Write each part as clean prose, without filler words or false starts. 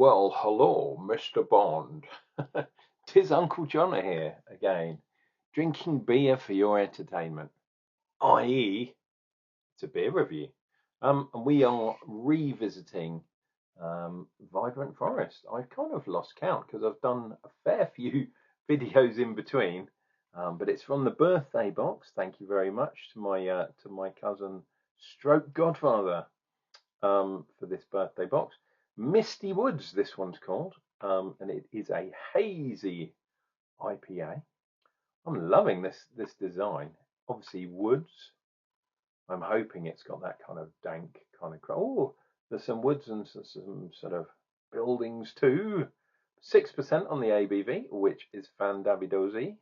Well, hello, Mr. Bond. 'Tis Unclejona here again, drinking beer for your entertainment, i.e., it's a beer review. And we are revisiting Vibrant Forest. I've kind of lost count because I've done a fair few videos in between, but it's from the birthday box. Thank you very much to my cousin, stroke godfather, for this birthday box. Misty Woods, this one's called, and it is a hazy IPA. I'm loving this design. Obviously woods. I'm hoping it's got that kind of dank kind of. Oh, there's some woods and some sort of buildings too. 6% on the ABV, which is fandabidozy.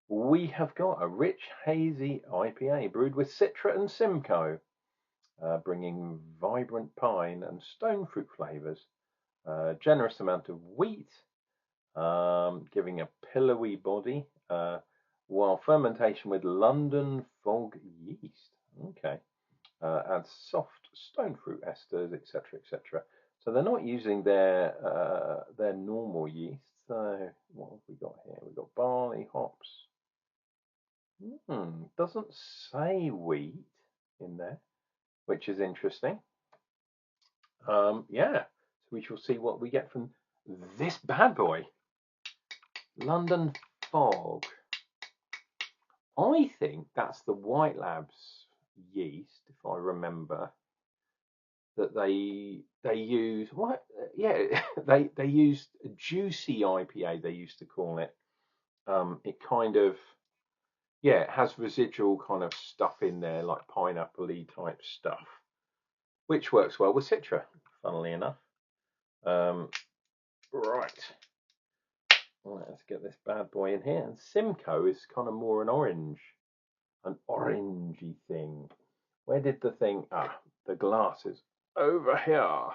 We have got a rich hazy IPA brewed with Citra and Simcoe. Bringing vibrant pine and stone fruit flavors, generous amount of wheat, giving a pillowy body, while fermentation with London fog yeast. Okay, adds soft stone fruit esters, etc., etc. So they're not using their normal yeast. So what have we got here? We've got barley, hops. Doesn't say wheat in there, which is interesting. Yeah, so we shall see what we get from this bad boy. London Fog. I think that's the White Labs yeast, if I remember. That they use what? Yeah, they used a juicy IPA. They used to call it. It kind of it has residual kind of stuff in there, like pineapple-y type stuff, which works well with Citra, funnily enough. Right, let's get this bad boy in here. And Simcoe is kind of more an orangey thing. Where did the thing? The glass is over here.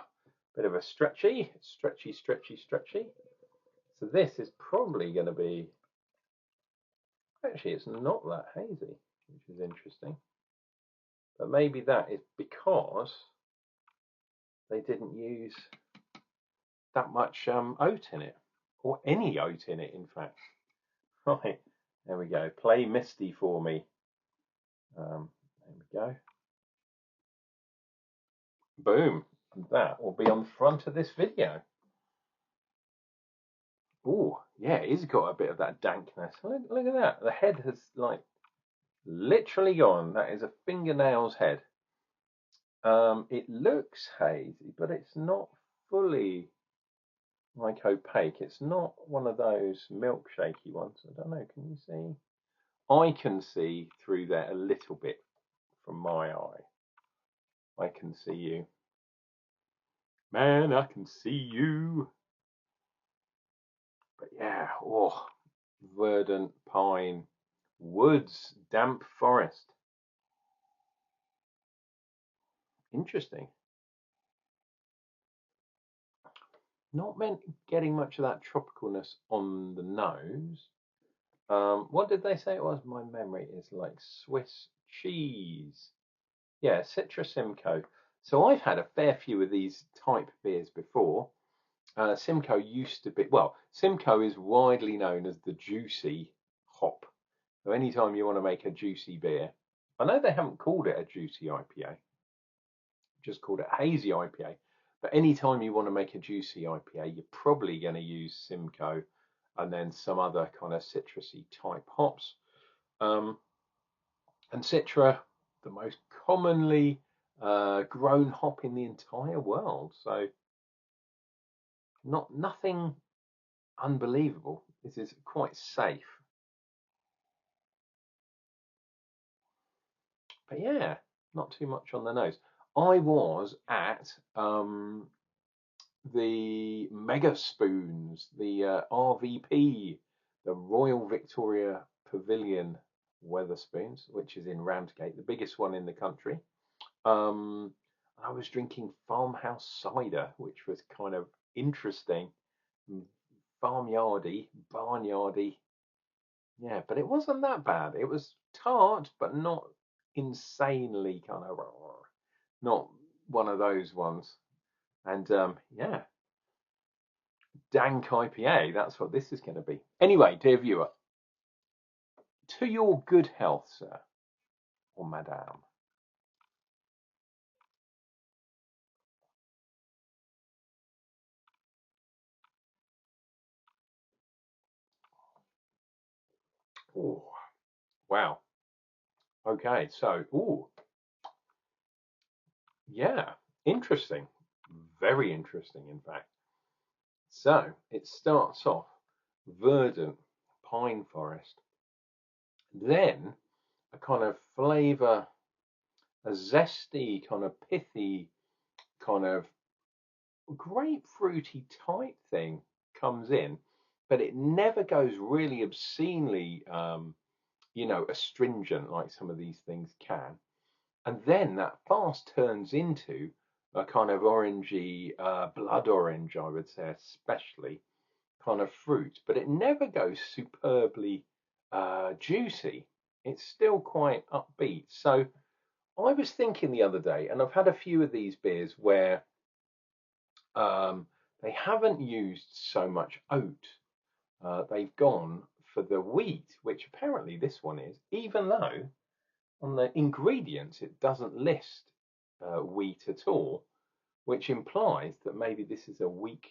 Bit of a stretchy. So this is probably going to be. Actually, it's not that hazy, which is interesting. But maybe that is because they didn't use that much oat in it, or any oat in it, in fact. Right, there we go. Play Misty for me. There we go. Boom. And that will be on the front of this video. Oh, yeah, it's got a bit of that dankness. Look at that. The head has, like, literally gone. That is a fingernail's head. It looks hazy, but it's not fully, like, opaque. It's not one of those milkshakey ones. I don't know. Can you see? I can see through there a little bit from my eye. I can see you. Man, I can see you. But yeah, verdant pine, woods, damp forest. Interesting. Not getting much of that tropicalness on the nose. What did they say it was? My memory is like Swiss cheese. Yeah, Citra Simcoe. So I've had a fair few of these type beers before. Simcoe used to be, well, Simcoe is widely known as the juicy hop. So anytime you want to make a juicy beer, I know they haven't called it a juicy IPA, just called it a hazy IPA. But anytime you want to make a juicy IPA, you're probably going to use Simcoe and then some other kind of citrusy type hops. And Citra, the most commonly grown hop in the entire world. So nothing unbelievable. This is quite safe. But yeah, not too much on the nose. I was at the Mega Spoons, the RVP, the Royal Victoria Pavilion Wetherspoons, which is in Ramsgate, the biggest one in the country. I was drinking farmhouse cider, which was kind of interesting, farmyardy, barnyardy. Yeah, but it wasn't that bad. It was tart, but not insanely not one of those ones. And yeah, dank IPA. That's what this is going to be. Anyway, dear viewer, to your good health, sir or madame. Oh, wow. Okay, so, yeah, interesting. Very interesting, in fact. So, it starts off verdant pine forest, then a kind of flavour, a zesty, kind of pithy, kind of grapefruity type thing comes in, but it never goes really obscenely, astringent like some of these things can. And then that fast turns into a kind of orangey, blood orange, I would say, especially kind of fruit, but it never goes superbly juicy. It's still quite upbeat. So I was thinking the other day, and I've had a few of these beers where um, they haven't used so much oat. They've gone for the wheat, which apparently this one is, even though on the ingredients it doesn't list wheat at all, which implies that maybe this is a wheat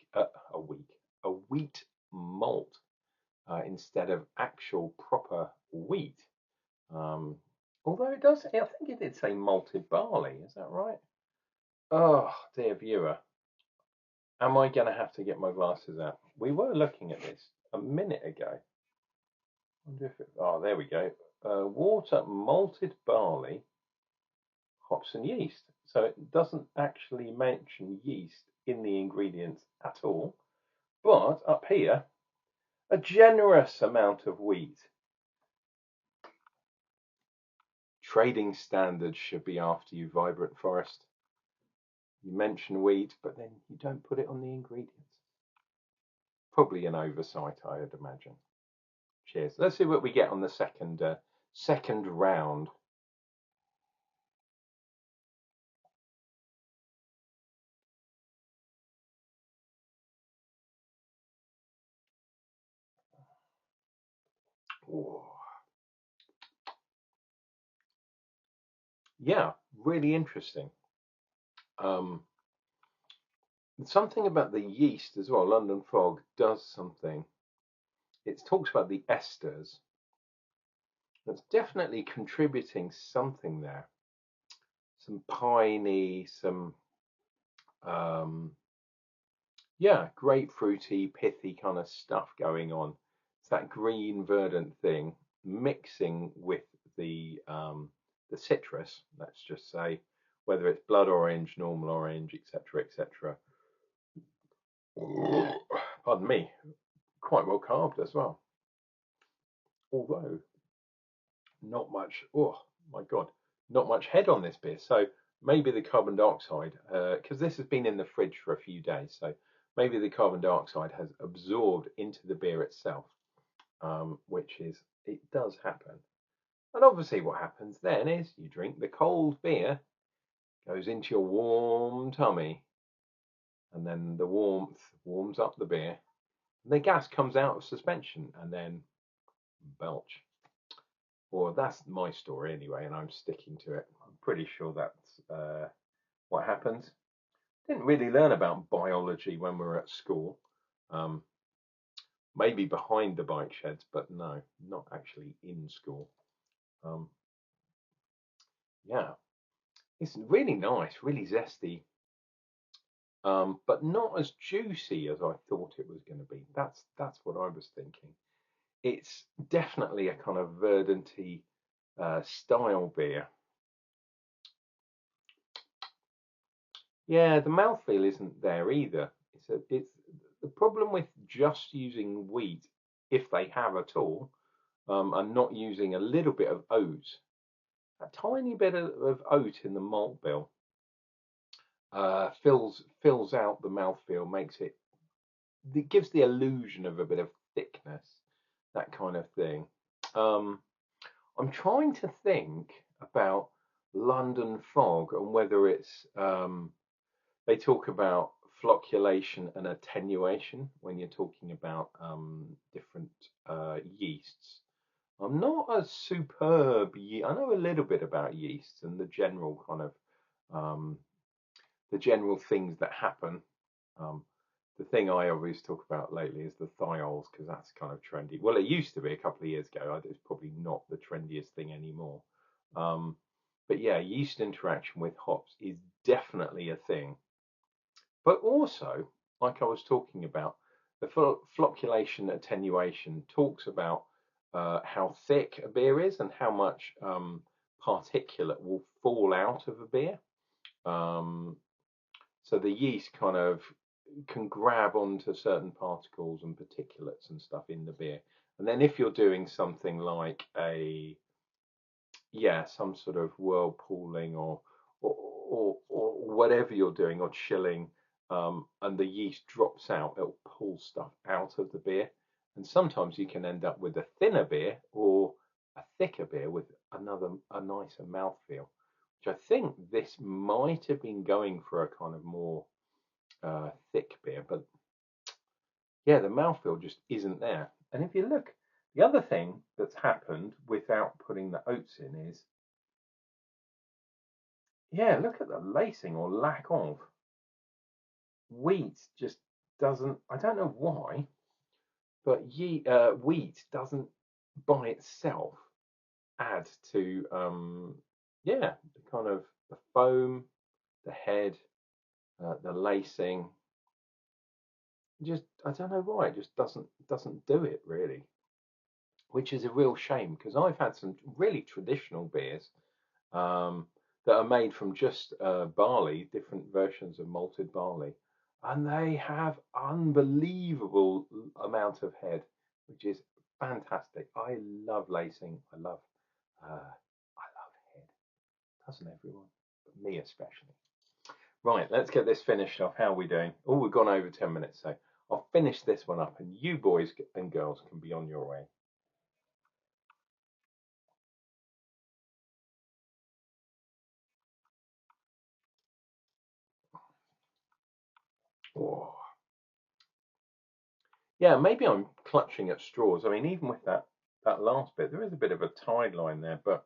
malt instead of actual proper wheat. Um, Although it does, I think it did say malted barley. Is that right? Oh, dear viewer, am I going to have to get my glasses out? We were looking at this a minute ago. Wonder if there we go. Water, malted barley, hops and yeast. So it doesn't actually mention yeast in the ingredients at all. But up here, a generous amount of wheat. Trading standards should be after you, Vibrant Forest. You mention wheat, but then you don't put it on the ingredients. Probably an oversight, I would imagine. Cheers. Let's see what we get on the second round. Ooh. Yeah, really interesting. Something about the yeast as well. London Fog does something. It talks about the esters. That's definitely contributing something there. Some piney, some grapefruity, pithy kind of stuff going on. It's that green verdant thing mixing with the citrus. Let's just say whether it's blood orange, normal orange, etc., etc. Pardon me, quite well carved as well. Although not much. Oh my god, not much head on this beer. So maybe the carbon dioxide, because this has been in the fridge for a few days, so maybe the carbon dioxide has absorbed into the beer itself, which is, it does happen. And obviously what happens then is you drink the cold beer, goes into your warm tummy, and then the warmth warms up the beer, and the gas comes out of suspension, and then belch. Or that's my story anyway, and I'm sticking to it. I'm pretty sure that's what happens. Didn't really learn about biology when we were at school. Um, Maybe behind the bike sheds, but no, not actually in school. Um, yeah, it's really nice, really zesty, but not as juicy as I thought it was going to be. That's what I was thinking. It's definitely a kind of verdanty style beer. Yeah, the mouthfeel isn't there either. It's the problem with just using wheat, if they have at all, and not using a little bit of oat, a tiny bit of oat in the malt bill fills out the mouthfeel, makes it gives the illusion of a bit of thickness, that kind of thing. Um, I'm trying to think about London Fog and whether it's they talk about flocculation and attenuation when you're talking about different yeasts. I'm not a superb I know a little bit about yeasts and the general kind of the general things that happen. Um, the thing I always talk about lately is the thiols because that's kind of trendy. Well, it used to be a couple of years ago. It's probably not the trendiest thing anymore. But yeah, yeast interaction with hops is definitely a thing. But also, like I was talking about, the flocculation attenuation talks about how thick a beer is and how much particulate will fall out of a beer. So the yeast kind of can grab onto certain particles and particulates and stuff in the beer. And then if you're doing something like some sort of whirlpooling or whatever you're doing, or chilling, and the yeast drops out, it'll pull stuff out of the beer. And sometimes you can end up with a thinner beer or a thicker beer with a nicer mouthfeel, which I think this might have been going for a kind of more thick beer, but yeah, the mouthfeel just isn't there. And if you look, the other thing that's happened without putting the oats in is, yeah, look at the lacing or lack of. Wheat just doesn't, I don't know why, but wheat doesn't by itself add to, the kind of the foam, the head, the lacing. Just, I don't know why, it just doesn't do it really, which is a real shame because I've had some really traditional beers that are made from just barley, different versions of malted barley, and they have unbelievable amount of head, which is fantastic. I love lacing. I love head. Doesn't everyone? But me especially. Right, let's get this finished off. How are we doing? Oh, we've gone over 10 minutes, so I'll finish this one up and you boys and girls can be on your way. Oh. Yeah, maybe I'm clutching at straws. I mean, even with that last bit, there is a bit of a tide line there, but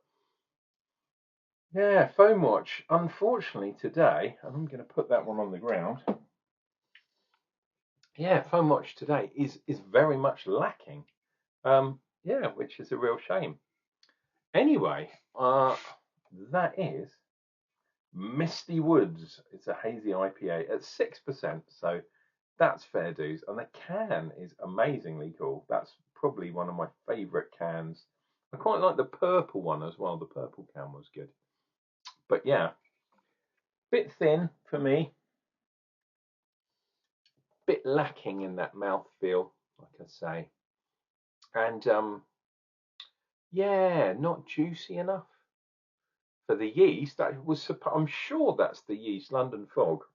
yeah, foam watch. Unfortunately today, and I'm going to put that one on the ground. Yeah, foam watch today is very much lacking. Yeah, which is a real shame. Anyway, that is Misty Woods. It's a hazy IPA at 6%, so that's fair dues. And the can is amazingly cool. That's probably one of my favourite cans. I quite like the purple one as well. The purple can was good. But yeah, bit thin for me. Bit lacking in that mouthfeel, like I say. And yeah, not juicy enough. For the yeast, I'm sure that's the yeast. London Fog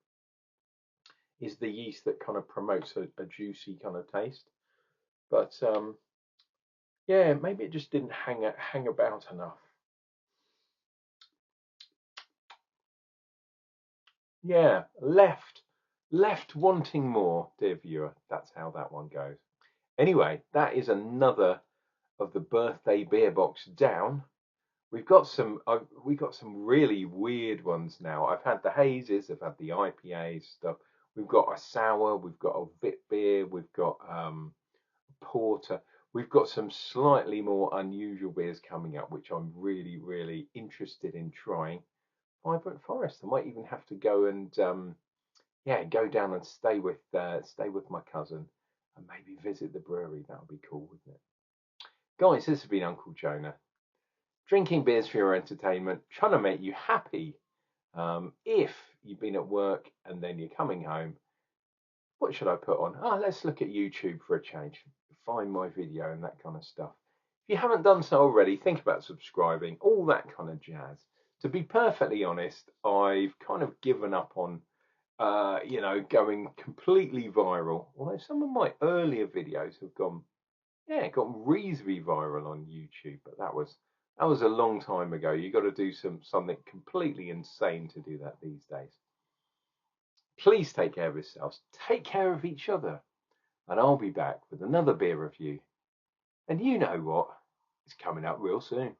is the yeast that kind of promotes a juicy kind of taste. But yeah, maybe it just didn't hang about enough. Yeah, left wanting more, dear viewer. That's how that one goes. Anyway, that is another of the birthday beer box down. We've got some really weird ones now. I've had the hazes, I've had the IPA stuff. We've got a sour, we've got a vit beer, we've got porter. We've got some slightly more unusual beers coming up, which I'm really, really interested in trying. Vibrant Forest. I might even have to go and go down and stay with my cousin and maybe visit the brewery. That would be cool, wouldn't it? Guys, this has been Uncle Jonah. Drinking beers for your entertainment, trying to make you happy. If you've been at work and then you're coming home, what should I put on? Let's look at YouTube for a change. Find my video and that kind of stuff. If you haven't done so already, think about subscribing, all that kind of jazz. To be perfectly honest, I've kind of given up on, going completely viral. Although some of my earlier videos have gone reasonably viral on YouTube, but that was a long time ago. You got to do something completely insane to do that these days. Please take care of yourselves, take care of each other, and I'll be back with another beer review. And you know what? It's coming up real soon.